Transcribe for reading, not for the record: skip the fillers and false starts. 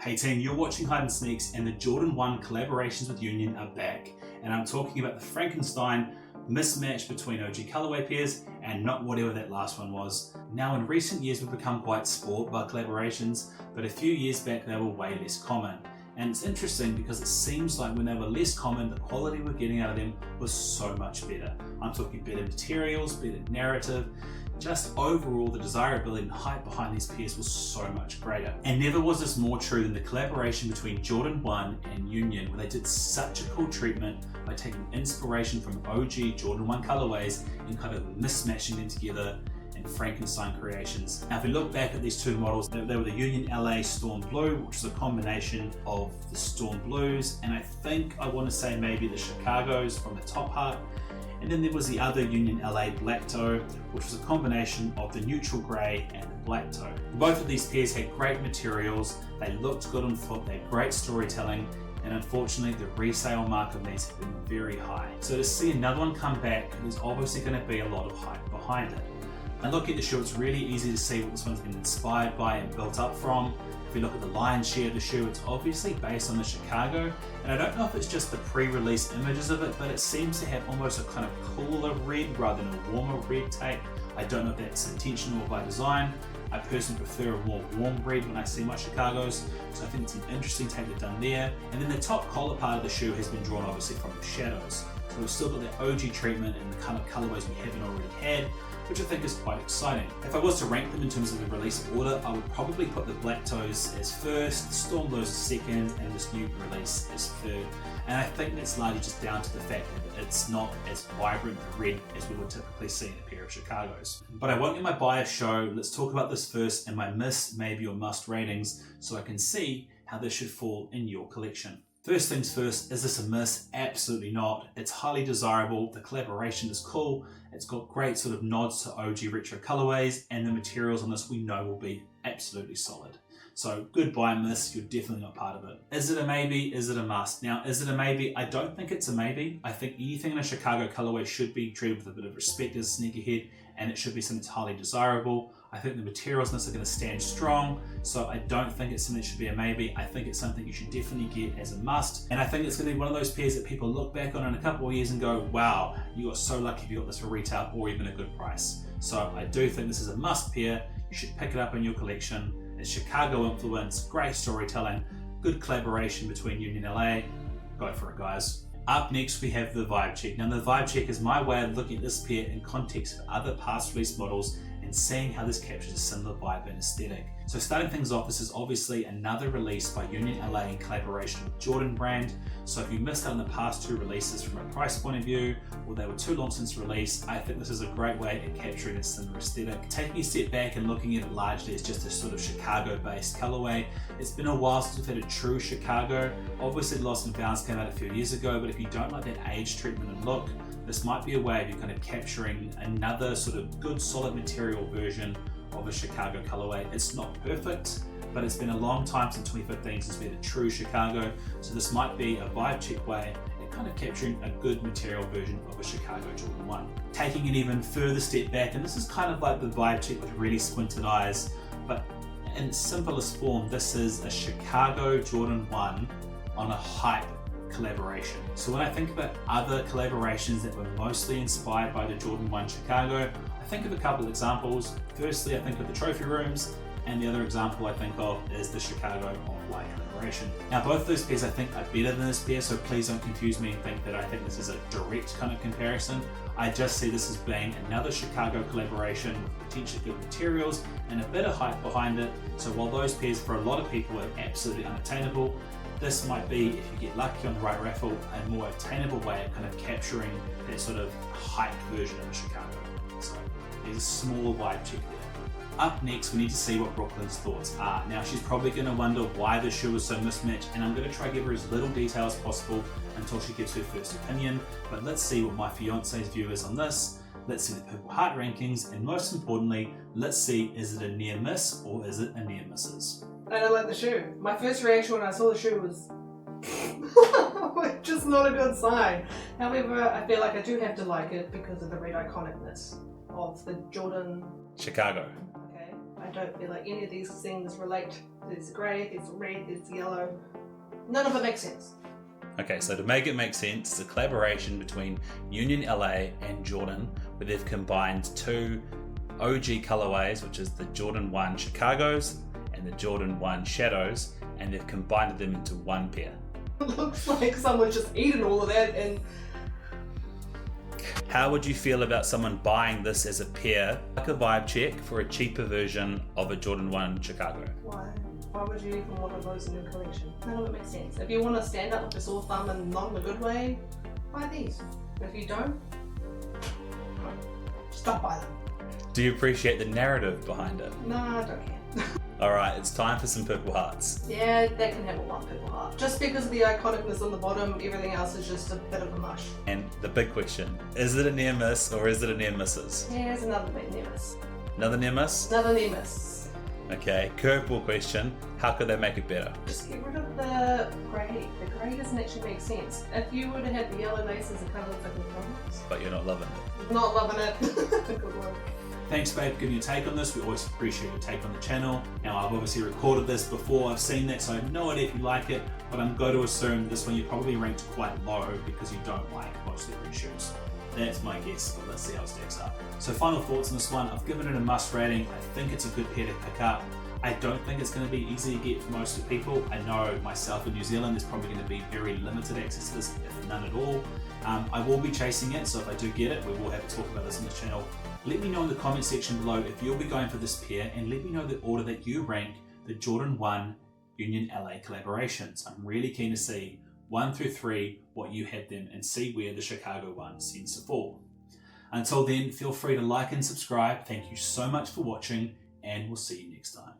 Hey team, you're watching Hide and Sneaks, and the Jordan 1 collaborations with Union are back. And I'm talking about the Frankenstein mismatch between OG colorway pairs and not whatever that last one was. Now in recent years we've become quite spoiled by collaborations, but a few years back they were way less common. And it's interesting because it seems like when they were less common, the quality we're getting out of them was so much better. I'm talking better materials, better narrative, just overall the desirability and hype behind these pairs was so much greater. And never was this more true than the collaboration between Jordan 1 and Union, where they did such a cool treatment by taking inspiration from OG Jordan 1 colorways and kind of mismatching them together in Frankenstein creations. Now if we look back at these two models, they were the Union LA Storm Blue, which is a combination of the Storm Blues, and I think I want to say maybe the Chicago's from the top part. And then there was the other Union LA Black Toe, which was a combination of the neutral grey and the black toe. Both of these pairs had great materials, they looked good on foot, they had great storytelling, and unfortunately the resale market of these have been very high. So to see another one come back, there's obviously going to be a lot of hype behind it. And looking at the shoe, it's really easy to see what this one's been inspired by and built up from. If we look at the lion's share of the shoe, it's obviously based on the Chicago, and I don't know if it's just the pre-release images of it, but it seems to have almost a kind of cooler red rather than a warmer red take. I don't know if that's intentional or by design. I personally prefer a more warm red when I see my Chicagos, so I think it's an interesting take they've done there. And then the top collar part of the shoe has been drawn obviously from the shadows. So we've still got the OG treatment and the kind of colorways we haven't already had, which I think is quite exciting. If I was to rank them in terms of the release order, I would probably put the Black Toes as first, the Storm Blues as second, and this new release as third. And I think that's largely just down to the fact that it's not as vibrant red as we would typically see in a pair of Chicagos. But I won't let my bias show. Let's talk about this first and my miss, maybe, or must ratings so I can see how this should fall in your collection. First things first, is this a miss? Absolutely not. It's highly desirable, the collaboration is cool, it's got great sort of nods to OG retro colorways, and the materials on this we know will be absolutely solid. So goodbye miss, you're definitely not part of it. Is it a maybe? Is it a must? Now, is it a maybe? I don't think it's a maybe. I think anything in a Chicago colorway should be treated with a bit of respect as a sneakerhead, and it should be something that's highly desirable. I think the materials in this are going to stand strong, so I don't think it's something that should be a maybe. I think it's something you should definitely get as a must, and I think it's going to be one of those pairs that people look back on in a couple of years and go, wow, you got so lucky if you got this for retail or even a good price. So I do think this is a must pair. You should pick it up in your collection. It's Chicago influence, great storytelling, good collaboration between Union LA. Go for it, guys. Up next we have the Vibe Check. Now the Vibe Check is my way of looking at this pair in context of other past release models and seeing how this captures a similar vibe and aesthetic. So starting things off, this is obviously another release by Union LA in collaboration with Jordan brand. So if you missed out on the past two releases from a price point of view, or they were too long since release, I think this is a great way at capturing a similar aesthetic. Taking a step back and looking at it largely as just a sort of Chicago-based colorway, it's been a while since we've had a true Chicago. Obviously Lost and Found came out a few years ago, but if you don't like that age treatment and look, this might be a way of you kind of capturing another sort of good solid material version of a Chicago colorway. It's not perfect, but it's been a long time since 2015 since we had a true Chicago, so this might be a vibe check way at kind of capturing a good material version of a Chicago Jordan 1. Taking an even further step back, and this is kind of like the vibe check with really squinted eyes, but in its simplest form, this is a Chicago Jordan 1 on a hype collaboration. So when I think about other collaborations that were mostly inspired by the Jordan 1 Chicago, I think of a couple of examples. Firstly, I think of the trophy rooms, and the other example I think of is the Chicago Off-White collaboration. Now both those pairs I think are better than this pair, so please don't confuse me and think that I think this is a direct kind of comparison. I just see this as being another Chicago collaboration with potentially good materials and a bit of hype behind it. So while those pairs for a lot of people are absolutely unattainable, this might be, if you get lucky on the right raffle, a more attainable way of kind of capturing that sort of hyped version of a Chicago. So there's a small vibe check there. Up next, we need to see what Brooklyn's thoughts are. Now she's probably going to wonder why the shoe is so mismatched, and I'm going to try to give her as little detail as possible until she gives her first opinion. But let's see what my fiance's view is on this. Let's see the Purple Heart rankings, and most importantly, let's see, is it a near miss or is it a near misses? I don't like the shoe. My first reaction when I saw the shoe was just not a good sign. However, I feel like I do have to like it because of the red iconicness of the Jordan Chicago. Okay, I don't feel like any of these things relate there's grey, there's red, there's yellow. None of it makes sense. Okay, so to make it make sense, it's a collaboration between Union LA and Jordan, where they've combined two OG colorways, which is the Jordan 1 Chicagos and the Jordan 1 Shadows, and they've combined them into one pair. It looks like someone just eaten all of that and... How would you feel about someone buying this as a pair, like a vibe check, for a cheaper version of a Jordan 1 Chicago? Why? Why would you even want those in your collection? None of it makes sense. If you want to stand up with a sore thumb and not in a good way, buy these. If you don't, just don't buy them. Do you appreciate the narrative behind it? No, I don't care. Alright, it's time for some purple hearts. Yeah, that can have a one purple heart. Just because of the iconicness on the bottom, everything else is just a bit of a mush. And the big question, is it a near miss or is it a near misses? Yeah, here's another big near miss. Another near miss? Another near miss. Okay, curveball question, how could they make it better? Just get rid of the grey. The grey doesn't actually make sense. If you would have had the yellow laces, it kind of looks like a promise. But you're not loving it. Not loving it. Good one. Thanks babe for giving your take on this. We always appreciate your take on the channel. Now I've obviously recorded this before I've seen that, so I have no idea if you like it, but I'm going to assume this one you probably ranked quite low because you don't like most of the red shirts. That's my guess, but let's see how it stacks up. So final thoughts on this one, I've given it a must rating. I think it's a good pair to pick up. I don't think it's going to be easy to get for most of the people. I know myself in New Zealand, there's probably going to be very limited access to this, if none at all. I will be chasing it, so if I do get it, we will have to talk about this on this channel. Let me know in the comment section below if you'll be going for this pair, and let me know the order that you rank the Jordan 1 Union LA collaborations. I'm really keen to see 1 through 3 what you had them and see where the Chicago one seems to fall. Until then, feel free to like and subscribe. Thank you so much for watching, and we'll see you next time.